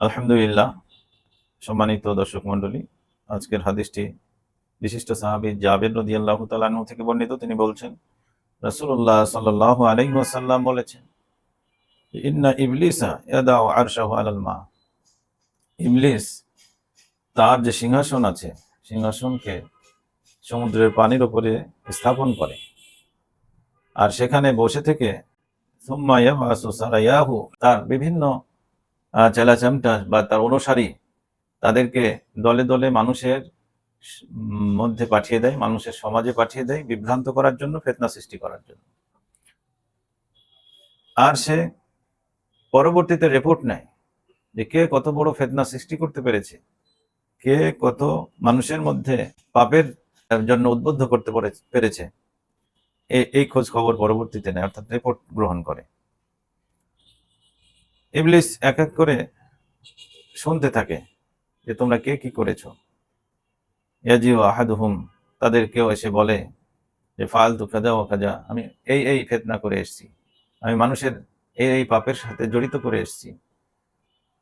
আলহামদুলিল্লাহ। সম্মানিত দর্শক মণ্ডলী, আজকের হাদিসটি বিশিষ্ট সাহাবী জাবের রাদিয়াল্লাহু তাআলা আনহু থেকে বর্ণিত। তিনি বলছেন, রাসূলুল্লাহ সাল্লাল্লাহু আলাইহি ওয়াসাল্লাম বলেছেন, ইন্না ইবলিসা ইয়াদাউ আরশাহু আলাল মা। ইবলিস তার যে সিংহাসন আছে, সিংহাসনকে সমুদ্রের পানির উপরে স্থাপন করে আর সেখানে বসে থেকে সুম্মা ইয়াবআসু সারায়াহু, তার বিভিন্ন চেলাচামটা বা তার অনুসারী তাদেরকে দলে দলে মানুষের মধ্যে পাঠিয়ে দেয়, মানুষের সমাজে পাঠিয়ে দেয় বিভ্রান্ত করার জন্য, ফিতনা সৃষ্টি করার জন্য। আর সে পরবর্তীতে রিপোর্ট নেয় যে কে কত বড় ফিতনা সৃষ্টি করতে পেরেছে, কে কত মানুষের মধ্যে পাপের জন্য উদ্বুদ্ধ করতে পেরেছে। এই খোঁজ খবর পরবর্তীতে নেয়, অর্থাৎ রিপোর্ট গ্রহণ করে। ইবলিস এক এক করে শুনতে থাকে যে তোমরা কে কি করেছো। ইয়াজিউ আহাদুহুম, তাদের কেউ এসে বলে যে ফালতু কাজা ও কাজা, আমি এই ফিতনা করে এসেছি, আমি মানুষের এই পাপের সাথে জড়িত করে এসেছি।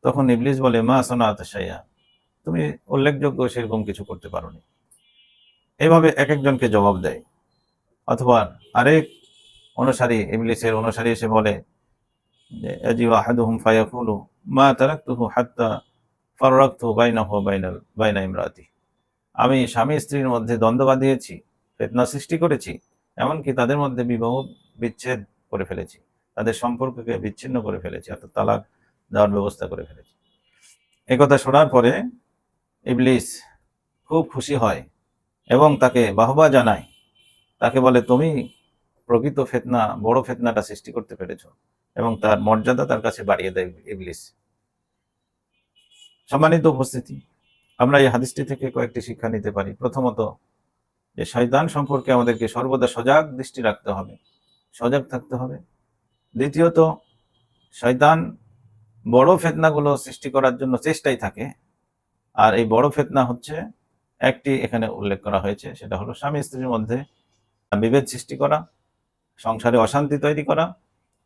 তখন ইবলিস বলে, মা সানাআতা শাইআ, তুমি উল্লেখযোগ্য সেরকম কিছু করতে পারোনি। এইভাবে এক একজনকে জবাব দেয়। অথবা আরেক অনুসারী, ইবলিসের অনুসারী এসে বলে যে ইয়াজিউ আহাদুহুম ফায়াকুলু মা তারাকতুহু হাত্তা ফাররাকতু বাইনাহু ওয়া বাইনা ইমরাতি, আমি স্বামী স্ত্রীর মধ্যে দ্বন্দ্ব বাঁধিয়েছি, ফিতনা সৃষ্টি করেছি, এমনকি তাদের মধ্যে বিবাহ বিচ্ছেদ করে ফেলেছি, তাদের সম্পর্ককে বিচ্ছিন্ন করে ফেলেছি, অর্থাৎ তালাক দেওয়ার ব্যবস্থা করে ফেলেছি। এই কথা শোনার পরে ইবলিস খুব খুশি হয় এবং তাকে বাহবা জানায়। তাকে বলে, তুমি প্রকৃত ফিতনা, বড় ফিতনাটা সৃষ্টি করতে পেরেছো, এবং তার মর্যাদা তার কাছে বাড়িয়ে দেয় ইবলিস। সম্মানিত উপস্থিতি, আমরা এই হাদিসটি থেকে কয়েকটি শিক্ষা নিতে পারি। প্রথমত, যে শয়তান সম্পর্কে আমাদেরকে সর্বদা সজাগ দৃষ্টি রাখতে হবে, সজাগ থাকতে হবে। দ্বিতীয়ত, শয়তান বড় ফিতনাগুলো সৃষ্টি করার জন্য চেষ্টাই থাকে। আর এই বড় ফিতনা হচ্ছে একটি এখানে উল্লেখ করা হয়েছে, সেটা হলো স্বামী স্ত্রীর মধ্যে বিভেদ সৃষ্টি করা, সংসারে অশান্তি তৈরি করা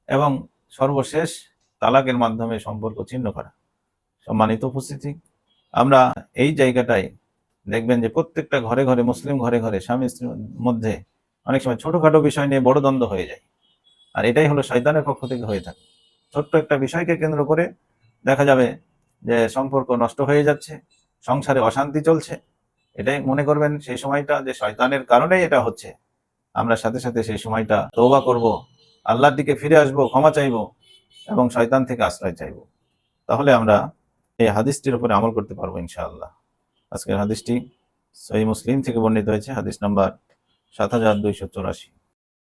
এবং সর্বশেষ তালাকের মাধ্যমে সম্পর্ক ছিন্ন করা। সম্মানিত উপস্থিতি, আমরা এই জায়গাটায় দেখবেন যে প্রত্যেকটা ঘরে ঘরে, মুসলিম ঘরে ঘরে স্বামী স্ত্রীর মধ্যে অনেক সময় ছোটখাটো বিষয় নিয়ে বড় দ্বন্দ্ব হয়ে যায়। আর এটাই হলো শয়তানের পক্ষ থেকে হয়ে থাকে। ছোট্ট একটা বিষয়কে কেন্দ্র করে দেখা যাবে যে সম্পর্ক নষ্ট হয়ে যাচ্ছে, সংসারে অশান্তি চলছে। এটাই মনে করবেন সেই সময়টা যে শয়তানের কারণেই এটা হচ্ছে। আমরা সাথে সাথে সেই সময়টা তওবা করব, আল্লাহর দিকে ফিরে আসব, ক্ষমা চাইব এবং শয়তান থেকে আশ্রয় চাইব। তাহলে আমরা এই হাদিসটির উপরে আমল করতে পারবো ইনশাআল্লাহ। আজকের হাদিসটি সহিহ মুসলিম থেকে বর্ণিত হয়েছে, হাদিস নাম্বার ৭২৮৪।